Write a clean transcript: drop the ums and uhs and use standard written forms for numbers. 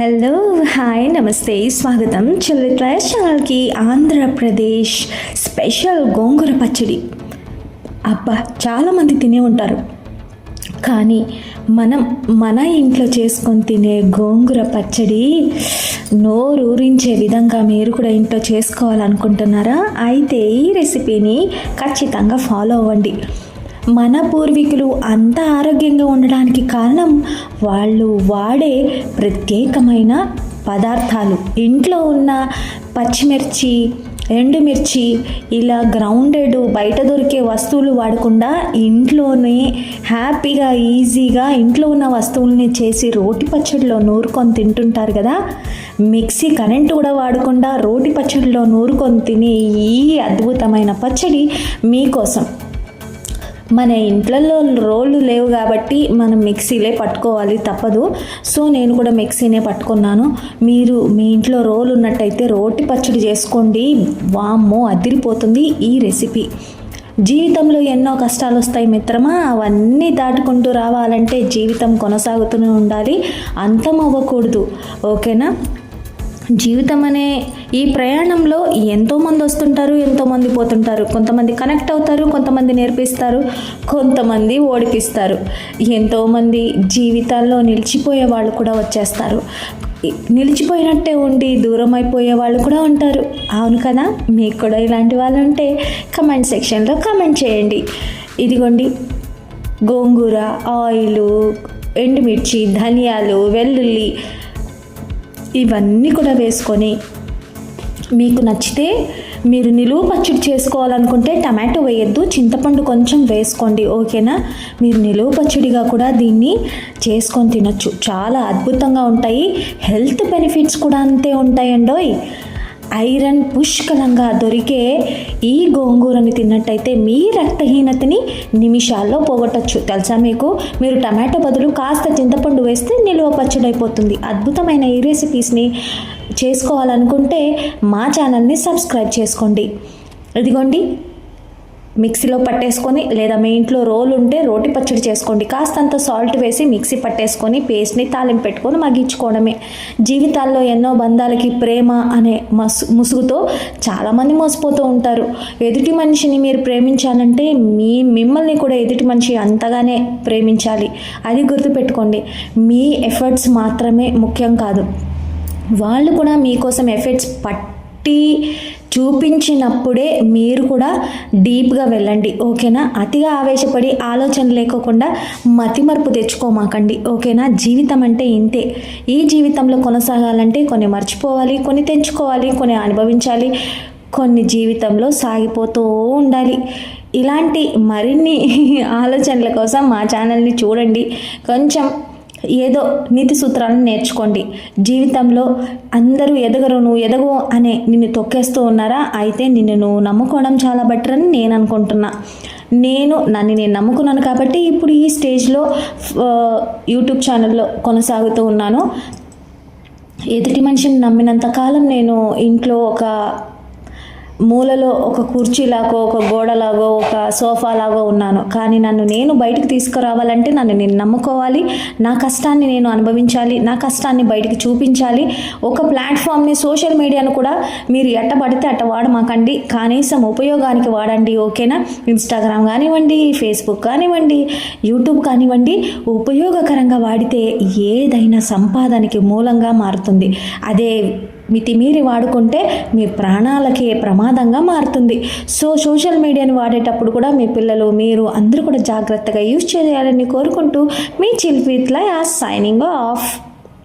Hello hi నమస్తే స్వాగతం చిల్లిట్రయ ఛానల్కి. ఆంధ్రప్రదేశ్ స్పెషల్ గోంగూర పచ్చడి. అబ్బా, చాలామంది తినే ఉంటారు, కానీ మన ఇంట్లో చేసుకొని తినే గోంగూర పచ్చడి నోరూరించే విధంగా మీరు కూడా ఇంట్లో చేసుకోవాలనుకుంటున్నారా? అయితే ఈ రెసిపీని ఖచ్చితంగా ఫాలో అవ్వండి. మన పూర్వీకులు అంత ఆరోగ్యంగా ఉండడానికి కారణం వాళ్ళు వాడే ప్రత్యేకమైన పదార్థాలు. ఇంట్లో ఉన్న పచ్చిమిర్చి, ఎండుమిర్చి, ఇలా గ్రౌండెడ్ బయట దొరికే వస్తువులు వాడకుండా ఇంట్లోనే హ్యాపీగా ఈజీగా ఇంట్లో ఉన్న వస్తువుల్ని చేసి రోటి పచ్చడిలో నూరుకొని తింటుంటారు కదా. మిక్సీ కరెంటు కూడా వాడకుండా రోటి పచ్చడిలో నూరుకొని తినే ఈ అద్భుతమైన పచ్చడి మీకోసం. మన ఇంట్లలో రోళ్ళు లేవు కాబట్టి మనం మిక్సీలే పట్టుకోవాలి, తప్పదు. సో నేను కూడా మిక్సీనే పట్టుకున్నాను. మీరు మీ ఇంట్లో రోలు ఉన్నట్టయితే రోటి పచ్చడి చేసుకోండి. వామ్మో, అదిరిపోతుంది ఈ రెసిపీ. జీవితంలో ఎన్నో కష్టాలు వస్తాయి మిత్రమా, అవన్నీ దాటుకుంటూ రావాలంటే జీవితం కొనసాగుతూనే ఉండాలి, అంతం అవ్వకూడదు. ఓకేనా? జీవితం అనే ఈ ప్రయాణంలో ఎంతోమంది వస్తుంటారు, ఎంతోమంది పోతుంటారు. కొంతమంది కనెక్ట్ అవుతారు, కొంతమంది నేర్పిస్తారు, కొంతమంది ఓడిపిస్తారు. ఎంతోమంది జీవితాల్లో నిలిచిపోయే వాళ్ళు కూడా వచ్చేస్తారు. నిలిచిపోయినట్టే ఉండి దూరం అయిపోయే వాళ్ళు కూడా ఉంటారు. అవును కదా? మీకు కూడా ఇలాంటి వాళ్ళు ఉంటే కమెంట్ సెక్షన్లో కమెంట్ చేయండి. ఇదిగోండి, గోంగూర, ఆయిలు, ఎండుమిర్చి, ధనియాలు, వెల్లుల్లి ఇవన్నీ కూడా వేసుకొని, మీకు నచ్చితే మీరు నిలువ పచ్చడి చేసుకోవాలనుకుంటే టమాటో వేయద్దు, చింతపండు కొంచెం వేసుకోండి. ఓకేనా? మీరు నిలువ పచ్చడిగా కూడా దీన్ని చేసుకొని తినొచ్చు. చాలా అద్భుతంగా ఉంటాయి. హెల్త్ బెనిఫిట్స్ కూడా అంతే ఉంటాయండోయ్. ఐరన్ పుష్కలంగా దొరికే ఈ గోంగూరని తిన్నట్టయితే మీ రక్తహీనతని నిమిషాల్లో పోగొట్టచ్చు. తెలుసా మీకు? మీరు టమాటో బదులు కాస్త చింతపండు వేస్తే నిలువ పచ్చడి అయిపోతుంది. అద్భుతమైన ఈ రెసిపీస్ని చేసుకోవాలనుకుంటే మా ఛానల్ని సబ్స్క్రైబ్ చేసుకోండి. ఇదిగోండి, మిక్సీలో పట్టేసుకొని, లేదా మీ ఇంట్లో రోలు ఉంటే రోటి పచ్చడి చేసుకోండి. కాస్తంత సాల్ట్ వేసి మిక్సీ పట్టేసుకొని పేస్ట్ని తాలింపు పెట్టుకొని మగ్గించుకోవడమే. జీవితాల్లో ఎన్నో బంధాలకి ప్రేమ అనే ముసుగుతో చాలామంది మోసపోతూ ఉంటారు. ఎదుటి మనిషిని మీరు ప్రేమించాలంటే మిమ్మల్ని కూడా ఎదుటి మనిషి అంతగానే ప్రేమించాలి. అది గుర్తుపెట్టుకోండి. మీ ఎఫర్ట్స్ మాత్రమే ముఖ్యం కాదు, వాళ్ళు కూడా మీకోసం ఎఫర్ట్స్ చూపించినప్పుడే మీరు కూడా డీప్గా వెళ్ళండి. ఓకేనా? అతిగా ఆవేశపడి ఆలోచన లేకోకుండా మతిమరుపు తెచ్చుకోమాకండి. ఓకేనా? జీవితం అంటే ఇంతే. ఈ జీవితంలో కొనసాగాలంటే కొన్ని మర్చిపోవాలి, కొన్ని తెంచుకోవాలి, కొన్ని అనుభవించాలి, కొన్ని జీవితంలో సాగిపోతూ ఉండాలి. ఇలాంటి మరిన్ని ఆలోచనల కోసం మా ఛానల్ని చూడండి. కొంచెం ఏదో నీతి సూత్రాలను నేర్చుకోండి. జీవితంలో అందరూ ఎదగరు, నువ్వు ఎదగవు అనే నిన్ను తొక్కేస్తూ ఉన్నారా? అయితే నిన్ను నువ్వు నమ్ముకోవడం చాలా బెటర్ అని నేను అనుకుంటున్నా. నన్ను నేను నమ్ముకున్నాను కాబట్టి ఇప్పుడు ఈ స్టేజ్లో యూట్యూబ్ ఛానల్లో కొనసాగుతూ ఉన్నాను. ఎదుటి మనిషిని నమ్మినంతకాలం నేను ఇంట్లో ఒక మూలలో ఒక కుర్చీలాగో, ఒక గోడలాగో, ఒక సోఫాలాగో ఉన్నాను. కానీ నన్ను నేను బయటకు తీసుకురావాలంటే నన్ను నేను నమ్ముకోవాలి, నా కష్టాన్ని నేను అనుభవించాలి, నా కష్టాన్ని బయటికి చూపించాలి. ఒక ప్లాట్ఫామ్ని, సోషల్ మీడియాను కూడా మీరు ఎట్ట పడితే అట్ట వాడమాకండి, కనీసం ఉపయోగానికి వాడండి. ఓకేనా? ఇన్స్టాగ్రామ్ కానివ్వండి, ఫేస్బుక్ కానివ్వండి, యూట్యూబ్ కానివ్వండి, ఉపయోగకరంగా వాడితే ఏదైనా సంపాదనకి మూలంగా మారుతుంది. అదే మితిమీరి వాడుకుంటే మీ ప్రాణాలకే ప్రమాదంగా మారుతుంది. సో సోషల్ మీడియాని వాడేటప్పుడు కూడా మీ పిల్లలు, మీరు అందరూ కూడా జాగ్రత్తగా యూజ్ చేయాలని కోరుకుంటూ మీ చిల్పిట్లా సైనింగ్ ఆఫ్.